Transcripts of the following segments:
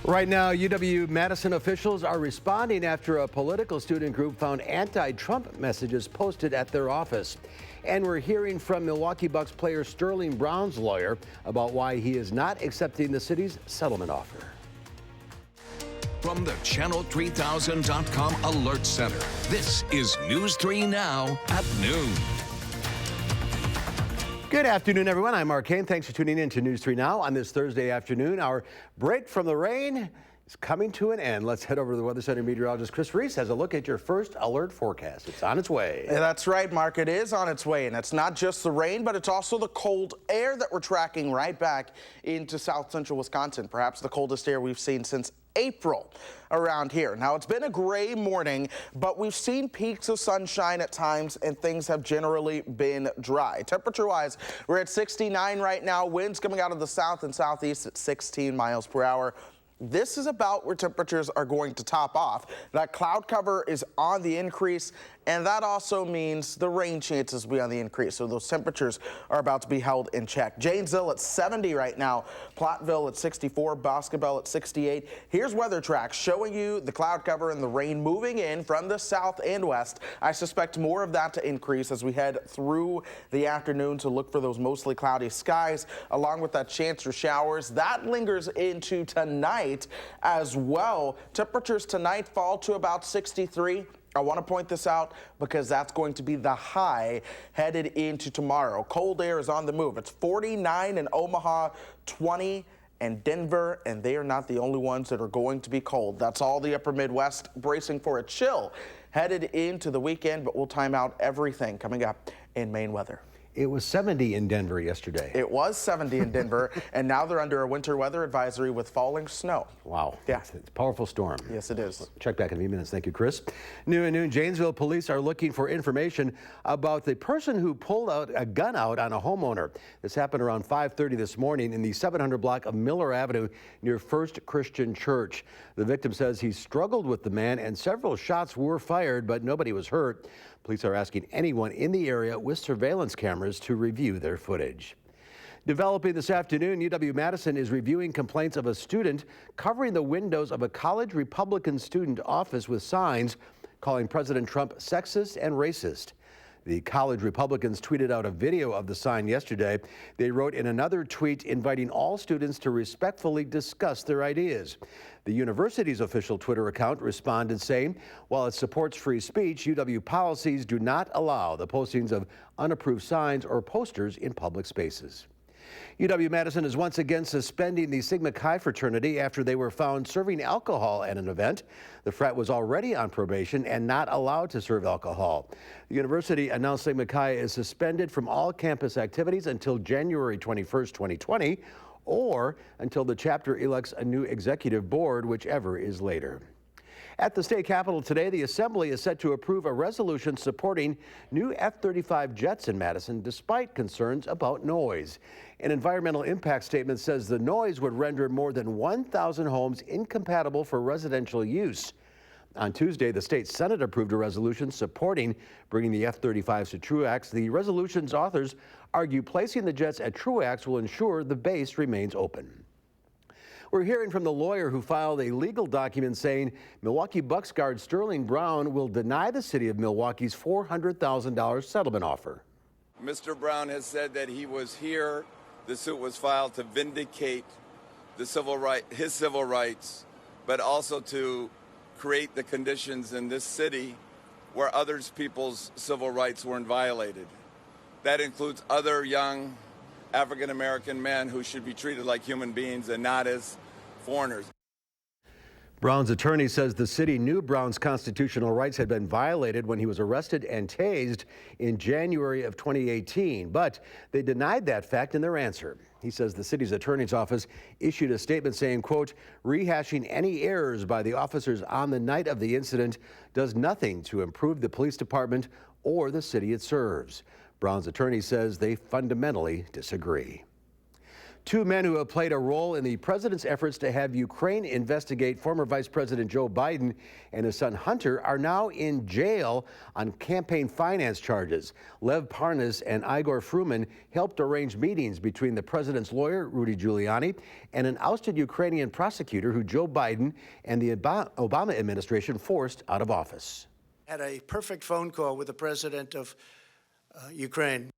Right now, UW-Madison officials are responding after a political student group found anti-Trump messages posted at their office. And we're hearing from Milwaukee Bucks player Sterling Brown's lawyer about why he is not accepting the city's settlement offer. From the Channel3000.com Alert Center, this is News 3 Now at noon. Good afternoon, everyone. I'm Mark Kane. Thanks for tuning in to News 3 Now on this Thursday afternoon. Our break from the rain is coming to an end. Let's head over to the Weather Center meteorologist Chris Reese has a look at your first alert forecast. It's on its way. Yeah, that's right, Mark. It is on its way, and it's not just the rain, but it's also the cold air that we're tracking right back into south central Wisconsin, perhaps the coldest air we've seen since April around here. Now, it's been a gray morning, but we've seen peaks of sunshine at times, and things have generally been dry. Temperature-wise, we're at 69 right now. Winds coming out of the south and southeast at 16 miles per hour. This is about where temperatures are going to top off. That cloud cover is on the increase, and that also means the rain chances will be on the increase. So those temperatures are about to be held in check. Janesville at 70 right now, Platteville at 64, Boscobel at 68. Here's weather tracks showing you the cloud cover and the rain moving in from the south and west. I suspect more of that to increase as we head through the afternoon to look for those mostly cloudy skies, along with that chance for showers. That lingers into tonight as well. Temperatures tonight fall to about 63. I want to point this out because that's going to be the high headed into tomorrow. Cold air is on the move. It's 49 in Omaha, 20 in Denver, and they are not the only ones that are going to be cold. That's all the upper Midwest bracing for a chill headed into the weekend, but we'll time out everything coming up in Maine weather. It was 70 in Denver yesterday. It was 70 in Denver, and now they're under a winter weather advisory with falling snow. Wow. Yeah. It's a powerful storm. Yes, it is. Check back in a few minutes. Thank you, Chris. New at noon, Janesville police are looking for information about the person who pulled out a gun out on a homeowner. This happened around 5:30 this morning in the 700 block of Miller Avenue near First Christian Church. The victim says he struggled with the man and several shots were fired, but nobody was hurt. Police are asking anyone in the area with surveillance cameras to review their footage. Developing this afternoon, UW-Madison is reviewing complaints of a student covering the windows of a college Republican student office with signs calling President Trump sexist and racist. The college Republicans tweeted out a video of the sign yesterday. They wrote in another tweet inviting all students to respectfully discuss their ideas. The university's official Twitter account responded saying, while it supports free speech, UW policies do not allow the postings of unapproved signs or posters in public spaces. UW-Madison is once again suspending the Sigma Chi fraternity after they were found serving alcohol at an event. The frat was already on probation and not allowed to serve alcohol. The university announced Sigma Chi is suspended from all campus activities until January 21st, 2020, or until the chapter elects a new executive board, whichever is later. At the state capitol today, the assembly is set to approve a resolution supporting new F-35 jets in Madison, despite concerns about noise. An environmental impact statement says the noise would render more than 1,000 homes incompatible for residential use. On Tuesday, the state Senate approved a resolution supporting bringing the F-35s to Truax. The resolution's authors argue placing the jets at Truax will ensure the base remains open. We're hearing from the lawyer who filed a legal document saying Milwaukee Bucks guard Sterling Brown will deny the city of Milwaukee's $400,000 settlement offer. Mr. Brown has said that he was here. The suit was filed to vindicate his civil rights, but also to create the conditions in this city where others people's civil rights weren't violated. That includes other young African-American men who should be treated like human beings and not as foreigners. Brown's attorney says the city knew Brown's constitutional rights had been violated when he was arrested and tased in January of 2018, but they denied that fact in their answer. He says the city's attorney's office issued a statement saying, quote, rehashing any errors by the officers on the night of the incident does nothing to improve the police department or the city it serves. Brown's attorney says they fundamentally disagree. Two men who have played a role in the president's efforts to have Ukraine investigate former Vice President Joe Biden and his son Hunter are now in jail on campaign finance charges. Lev Parnas and Igor Fruman helped arrange meetings between the president's lawyer, Rudy Giuliani, and an ousted Ukrainian prosecutor who Joe Biden and the Obama administration forced out of office. Had a perfect phone call with the president of Ukraine.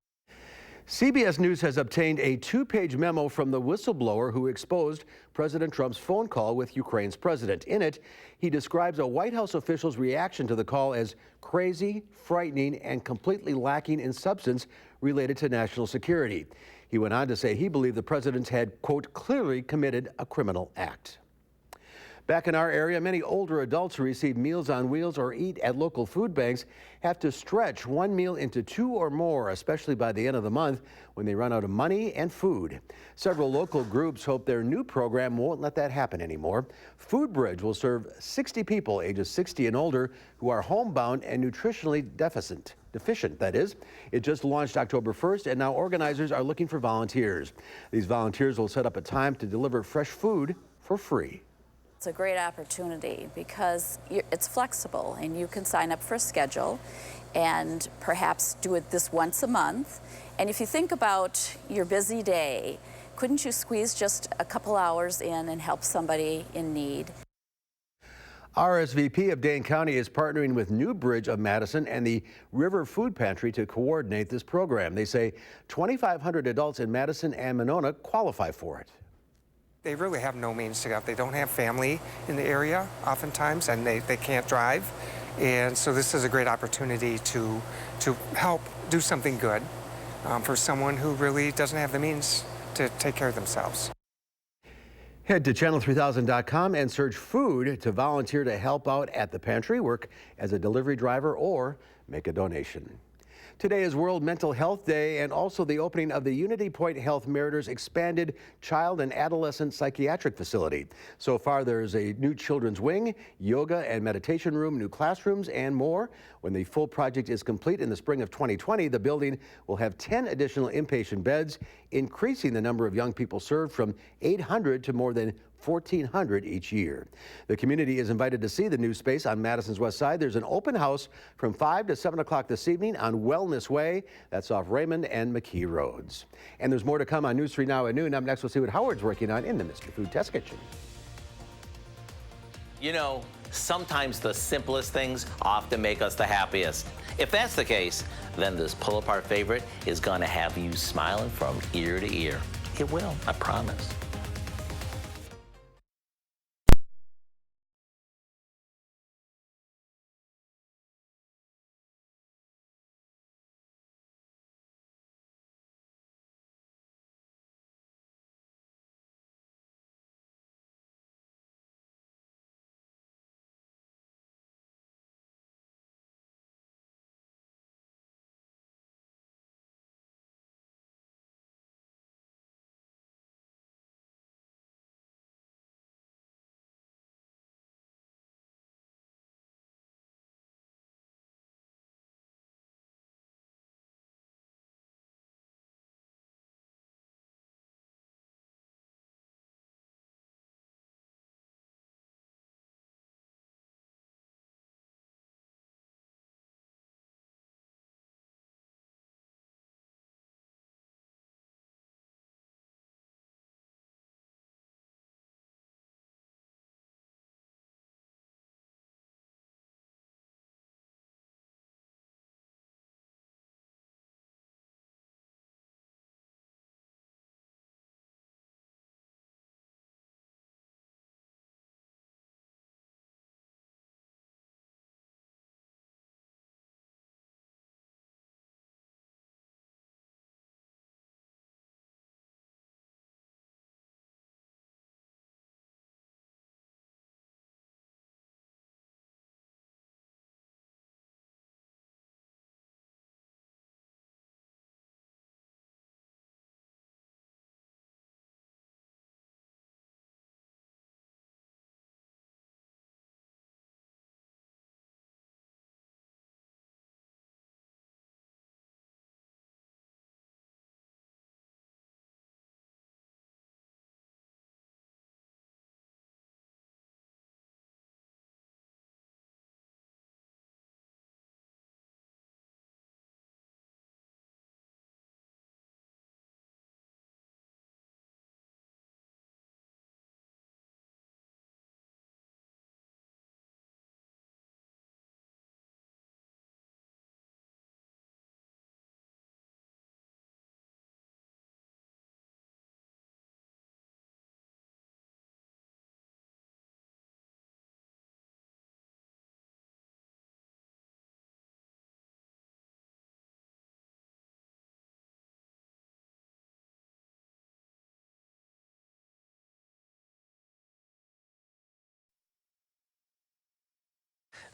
CBS News has obtained a two-page memo from the whistleblower who exposed President Trump's phone call with Ukraine's president. In it, he describes a White House official's reaction to the call as crazy, frightening, and completely lacking in substance related to national security. He went on to say he believed the president had, quote, clearly committed a criminal act. Back in our area, many older adults who receive Meals on Wheels or eat at local food banks have to stretch one meal into two or more, especially by the end of the month when they run out of money and food. Several local groups hope their new program won't let that happen anymore. Food Bridge will serve 60 people ages 60 and older who are homebound and nutritionally deficient, that is. It just launched October 1st, and now organizers are looking for volunteers. These volunteers will set up a time to deliver fresh food for free. It's a great opportunity because it's flexible and you can sign up for a schedule and perhaps do it this once a month. And if you think about your busy day, couldn't you squeeze just a couple hours in and help somebody in need? RSVP of Dane County is partnering with New Bridge of Madison and the River Food Pantry to coordinate this program. They say 2,500 adults in Madison and Monona qualify for it. They really have no means to get out. They don't have family in the area oftentimes, and they can't drive. And so this is a great opportunity to help do something good for someone who really doesn't have the means to take care of themselves. Head to channel3000.com and search food to volunteer to help out at the pantry, work as a delivery driver, or make a donation. Today is World Mental Health Day and also the opening of the Unity Point Health Meritor's expanded child and adolescent psychiatric facility. So far, there's a new children's wing, yoga and meditation room, new classrooms, and more. When the full project is complete in the spring of 2020, the building will have 10 additional inpatient beds, increasing the number of young people served from 800 to more than 1,400 each year. The community is invited to see the new space on Madison's west side. There's an open house from 5 to 7 o'clock this evening on Wellness Way. That's off Raymond and McKee Roads. And there's more to come on News 3 Now at noon. Up next, we'll see what Howard's working on in the Mr. Food Test Kitchen. You know, sometimes the simplest things often make us the happiest. If that's the case, then this pull-apart favorite is going to have you smiling from ear to ear. It will, I promise.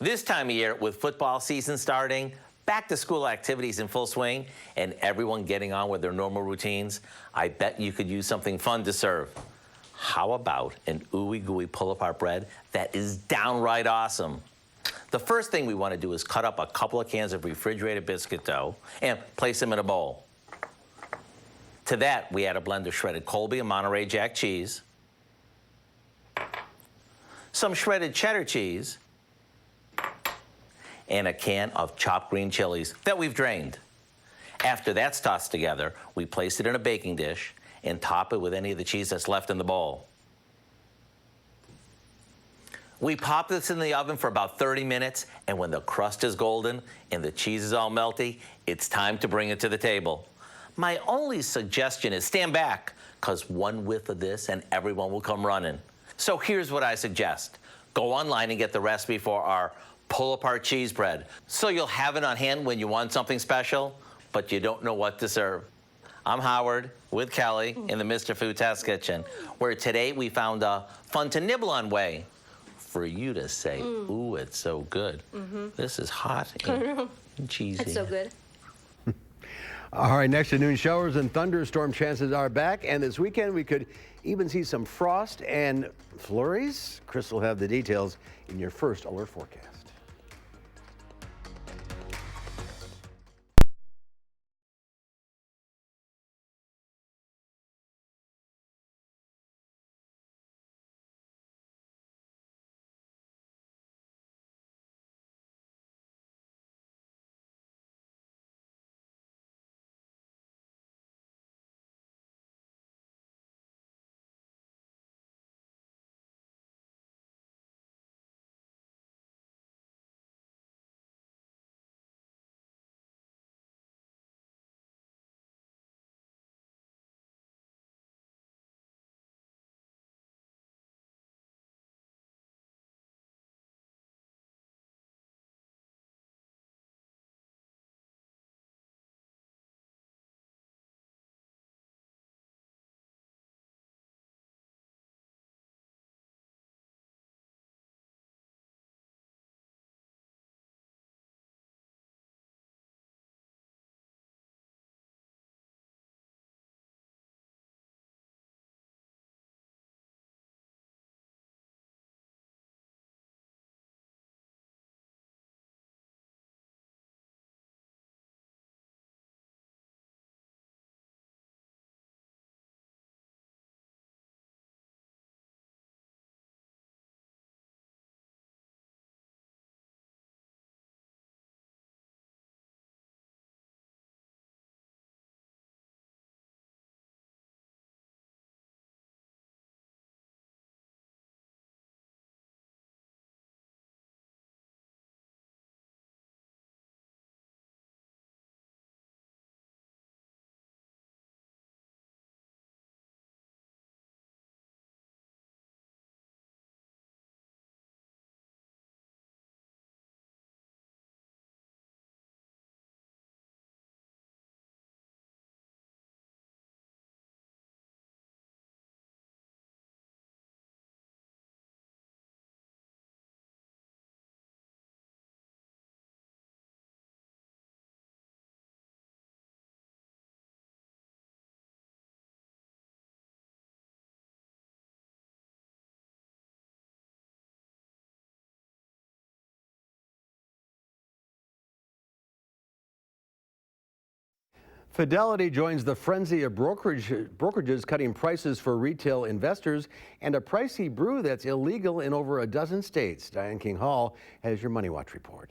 This time of year, with football season starting, back-to-school activities in full swing, and everyone getting on with their normal routines, I bet you could use something fun to serve. How about an ooey-gooey pull-apart bread that is downright awesome? The first thing we want to do is cut up a couple of cans of refrigerated biscuit dough and place them in a bowl. To that, we add a blend of shredded Colby and Monterey Jack cheese, some shredded cheddar cheese, and a can of chopped green chilies that we've drained. After that's tossed together, we place it in a baking dish and top it with any of the cheese that's left in the bowl. We pop this in the oven for about 30 minutes, and when the crust is golden and the cheese is all melty, it's time to bring it to the table. My only suggestion is stand back, because one whiff of this and everyone will come running. So here's what I suggest. Go online and get the recipe for our pull-apart cheese bread, so you'll have it on hand when you want something special, but you don't know what to serve. I'm Howard with Kelly in the Mr. Food Test Kitchen, where today we found a fun-to-nibble-on way for you to say, ooh, it's so good. This is hot and cheesy. It's so good. All right, next to noon, showers and thunderstorm chances are back, and this weekend we could even see some frost and flurries. Chris will have the details in your first alert forecast. Fidelity joins the frenzy of brokerages cutting prices for retail investors and a pricey brew that's illegal in over a dozen states. Diane King Hall has your Money Watch report.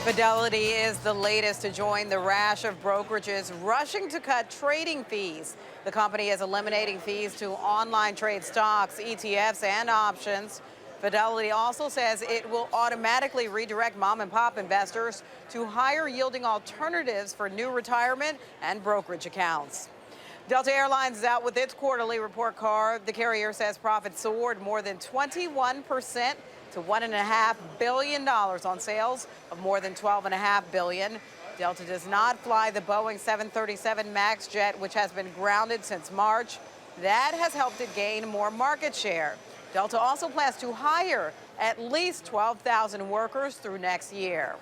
Fidelity is the latest to join the rash of brokerages rushing to cut trading fees. The company is eliminating fees to online trade stocks, ETFs, and options. Fidelity also says it will automatically redirect mom-and-pop investors to higher-yielding alternatives for new retirement and brokerage accounts. Delta Airlines is out with its quarterly report card. The carrier says profits soared more than 21% to $1.5 billion on sales of more than $12.5 billion. Delta does not fly the Boeing 737 MAX jet, which has been grounded since March. That has helped it gain more market share. Delta also plans to hire at least 12,000 workers through next year.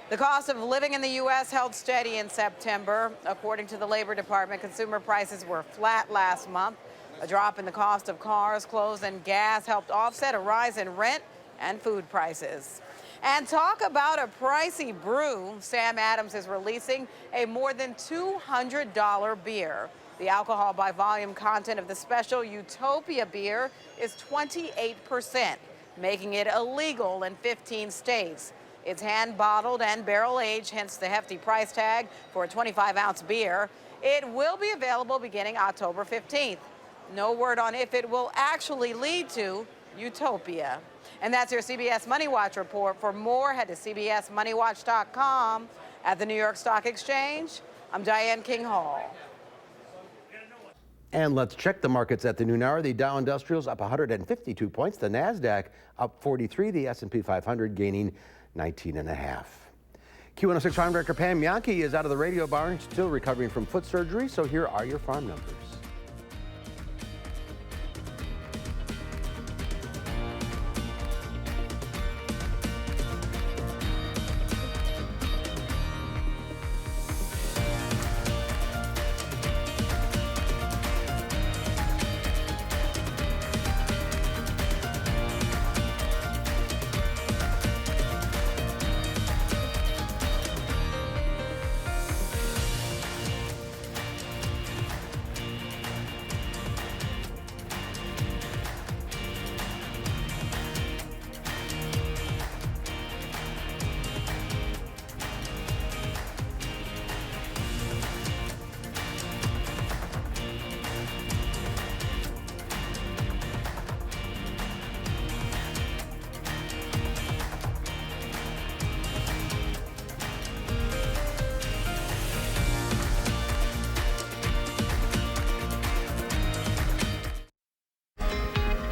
The cost of living in the U.S. held steady in September. According to the Labor Department, consumer prices were flat last month. A drop in the cost of cars, clothes, and gas helped offset a rise in rent and food prices. And talk about a pricey brew. Sam Adams is releasing a more than $200 beer. The alcohol by volume content of the special Utopia beer is 28%, making it illegal in 15 states. It's hand bottled and barrel aged, hence the hefty price tag for a 25-ounce beer. It will be available beginning October 15th. No word on if it will actually lead to Utopia. And that's your CBS Money Watch report. For more, head to cbsmoneywatch.com. At the New York Stock Exchange, I'm Diane King Hall. And let's check the markets at the noon hour. The Dow Industrials up 152 points. The NASDAQ up 43. The S&P 500 gaining 19.5. Q106 Farm Director Pam Yankee is out of the radio barn, still recovering from foot surgery. So here are your farm numbers.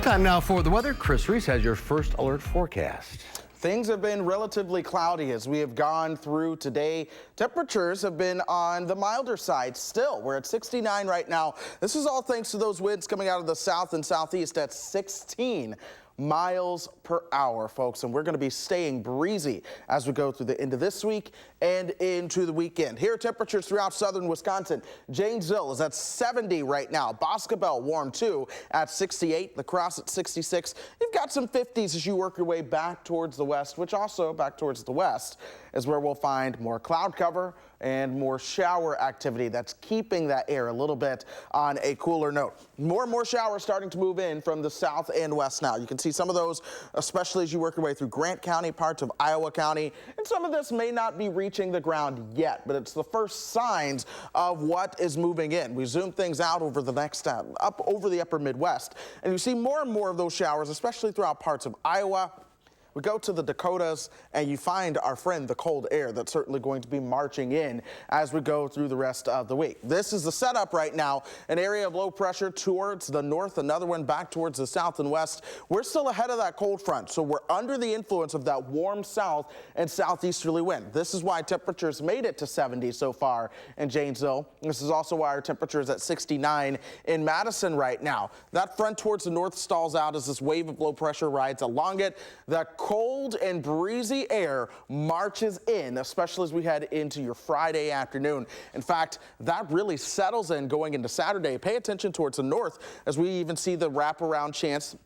Time now for the weather. Chris Reese has your first alert forecast. Things have been relatively cloudy as we have gone through today. Temperatures have been on the milder side still. We're at 69 right now. This is all thanks to those winds coming out of the south and southeast at 16 miles per hour, folks, and we're going to be staying breezy as we go through the end of this week and into the weekend. Here are temperatures throughout southern Wisconsin. Janesville is at 70 right now. Boscobel warm too at 68. La Crosse at 66. You've got some 50s as you work your way back towards the west, which also back towards the west is where we'll find more cloud cover and more shower activity that's keeping that air a little bit on a cooler note. More and more showers starting to move in from the south and west now. You can see some of those, especially as you work your way through Grant County, parts of Iowa County, and some of this may not be reaching the ground yet, but it's the first signs of what is moving in. We zoom things out over the next up over the upper Midwest, and you see more and more of those showers, especially throughout parts of Iowa. We go to the Dakotas and you find our friend the cold air that's certainly going to be marching in as we go through the rest of the week. This is the setup right now, an area of low pressure towards the north, another one back towards the south and west. We're still ahead of that cold front, so we're under the influence of that warm south and southeasterly wind. This is why temperatures made it to 70 so far in Janesville. This is also why our temperature is at 69 in Madison right now. That front towards the north stalls out as this wave of low pressure rides along it. The cold and breezy air marches in, especially as we head into your Friday afternoon. In fact, that really settles in going into Saturday. Pay attention towards the north as we even see the wraparound chance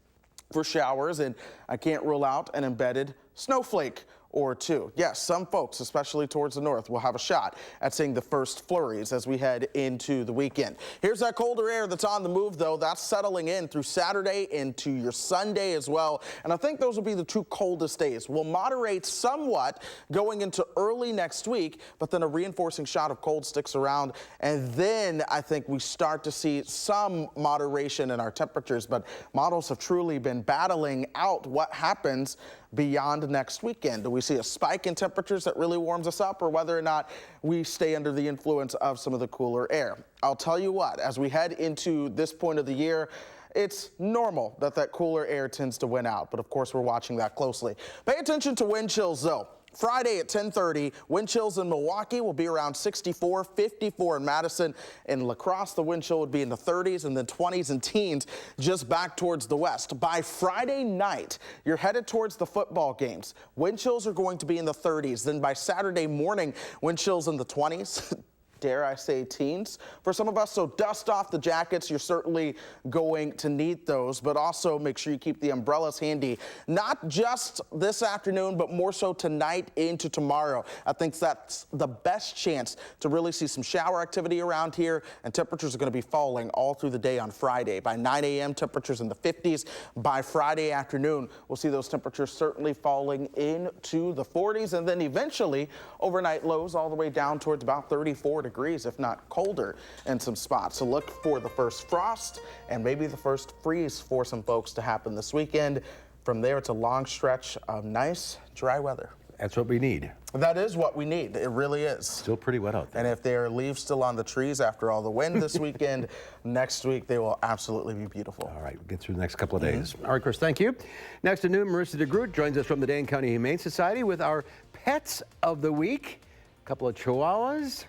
for showers, and I can't rule out an embedded snowflake or two. Yes, some folks, especially towards the north, will have a shot at seeing the first flurries as we head into the weekend. Here's that colder air that's on the move, though. That's settling in through Saturday into your Sunday as well. And I think those will be the two coldest days. We'll moderate somewhat going into early next week, but then a reinforcing shot of cold sticks around. And then I think we start to see some moderation in our temperatures. But models have truly been battling out what happens beyond next weekend. Do we see a spike in temperatures that really warms us up, or whether or not we stay under the influence of some of the cooler air? I'll tell you what, as we head into this point of the year, it's normal that that cooler air tends to win out, but of course we're watching that closely. Pay attention to wind chills though. Friday at 10:30, wind chills in Milwaukee will be around 64, 54 in Madison. In La Crosse, the wind chill would be in the 30s and then 20s and teens just back towards the west. By Friday night, you're headed towards the football games. Wind chills are going to be in the 30s. Then by Saturday morning, wind chills in the 20s. Dare I say teens for some of us. So dust off the jackets. You're certainly going to need those, but also make sure you keep the umbrellas handy, not just this afternoon, but more so tonight into tomorrow. I think that's the best chance to really see some shower activity around here, and temperatures are going to be falling all through the day on Friday. By 9 a.m., temperatures in the 50s. By Friday afternoon, we'll see those temperatures certainly falling into the 40s, and then eventually overnight lows all the way down towards about 34 degrees, if not colder in some spots. So look for the first frost and maybe the first freeze for some folks to happen this weekend. From there, it's a long stretch of nice, dry weather. That's what we need. That is what we need. It really is. Still pretty wet out there. And if there are leaves still on the trees after all the wind this weekend, next week they will absolutely be beautiful. All right, we'll get through the next couple of days. All right, Chris, thank you. Next at noon, Marissa DeGroot joins us from the Dane County Humane Society with our Pets of the Week. A couple of Chihuahuas.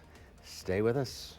Stay with us.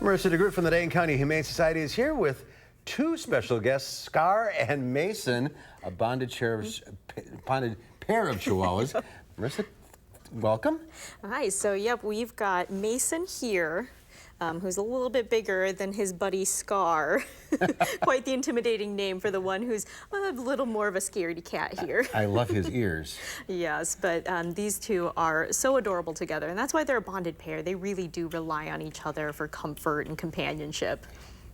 Marissa DeGroot from the Dane County Humane Society is here with two special guests, Scar and Mason, a bonded pair of Chihuahuas. Marissa, welcome. Hi, so yep, we've got Mason here, who's a little bit bigger than his buddy Scar. Quite the intimidating name for the one who's a little more of a scaredy cat here. I love his ears. Yes, but these two are so adorable together, and that's why they're a bonded pair. They really do rely on each other for comfort and companionship.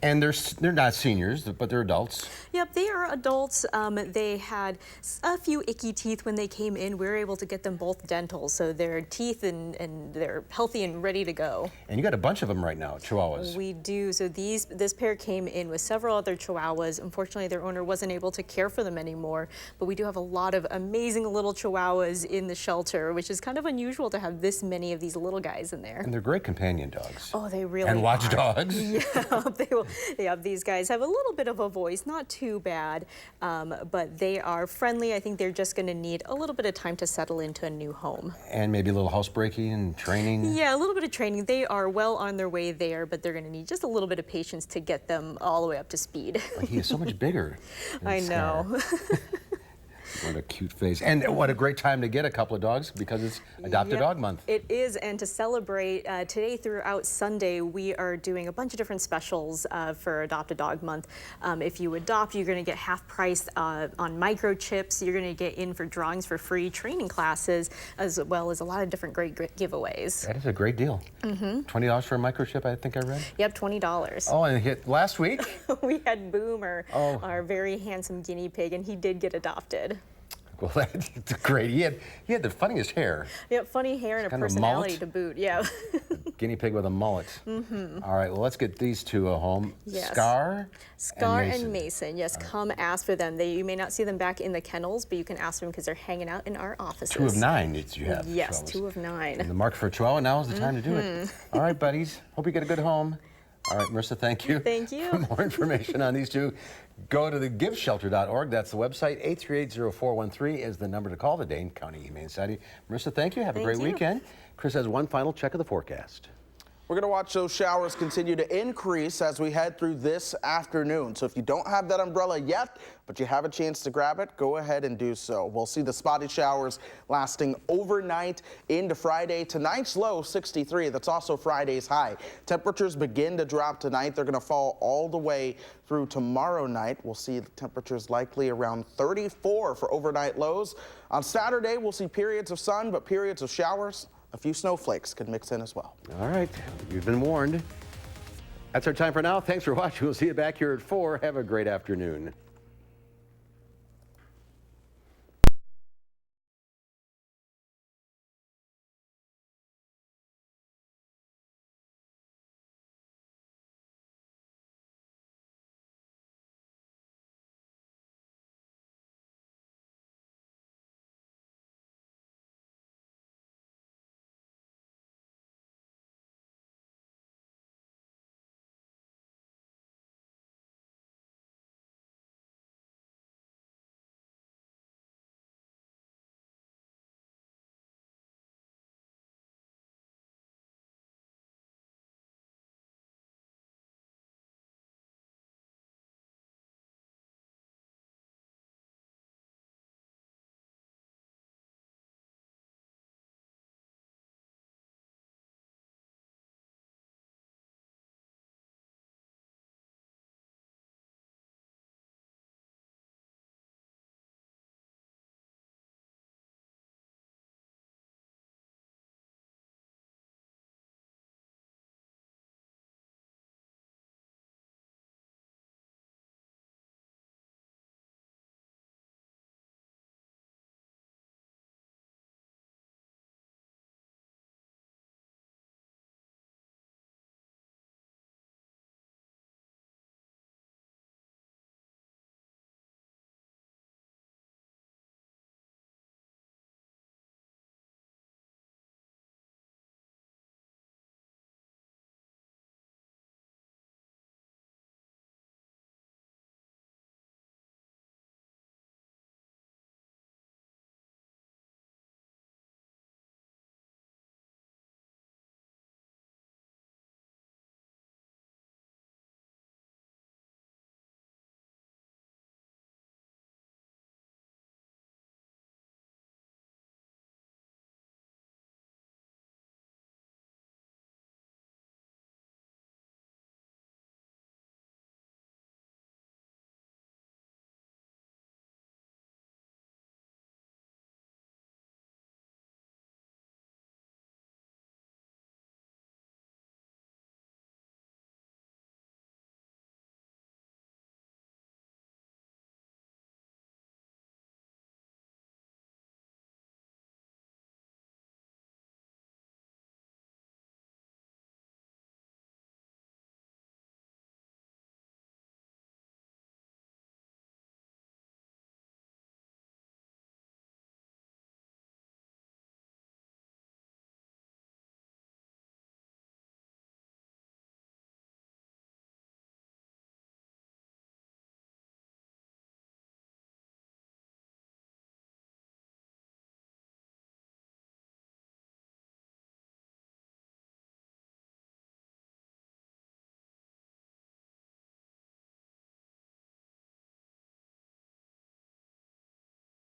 And they're not seniors, but they're adults. Yep, they are adults. They had a few icky teeth when they came in. We were able to get them both dental, so their teeth and they're healthy and ready to go. And you got a bunch of them right now, Chihuahuas. We do. So this pair came in with several other Chihuahuas. Unfortunately, their owner wasn't able to care for them anymore, but we do have a lot of amazing little Chihuahuas in the shelter, which is kind of unusual to have this many of these little guys in there. And they're great companion dogs. Oh, they really and watchdogs. Yeah, these guys have a little bit of a voice, not too bad, but they are friendly. I think they're just going to need a little bit of time to settle into a new home. And maybe a little housebreaking and training. Yeah, a little bit of training. They are well on their way there, but they're going to need just a little bit of patience to get them all the way up to speed. Like he is so much bigger. I know. What a cute face. And what a great time to get a couple of dogs because it's Adopt a Dog Month. It is, and to celebrate today throughout Sunday, we are doing a bunch of different specials for Adopt a Dog Month. If you adopt, you're going to get half price on microchips. You're going to get in for drawings for free training classes, as well as a lot of different great giveaways. That is a great deal. $20 for a microchip, I think I read? Yep, $20. Oh, and hit last week? We had Boomer, our very handsome guinea pig, and he did get adopted. Well, that's great. He had the funniest hair. Yep, funny hair and a personality to boot. Yeah. Guinea pig with a mullet. All right, well, let's get these two home. Yes. Scar and Mason. Yes, come ask for them. You may not see them back in the kennels, but you can ask them because they're hanging out in our offices. 2 of 9 you have. Yes, Chihuahuas. 2 of 9. And the mark for a Chihuahua, now is the time to do it. All right, buddies. Hope you get a good home. All right, Marissa, thank you. Thank you. For more information on these two, go to thegiveshelter.org. That's the website. 838-0413 is the number to call the Dane County Humane Society. Marissa, thank you. Have a great weekend. Chris has one final check of the forecast. We're going to watch those showers continue to increase as we head through this afternoon. So if you don't have that umbrella yet, but you have a chance to grab it, go ahead and do so. We'll see the spotty showers lasting overnight into Friday. Tonight's low, 63. That's also Friday's high. Temperatures begin to drop tonight. They're going to fall all the way through tomorrow night. We'll see the temperatures likely around 34 for overnight lows. On Saturday, we'll see periods of sun, but periods of showers. A few snowflakes could mix in as well. All right, you've been warned. That's our time for now. Thanks for watching. We'll see you back here at 4. Have a great afternoon.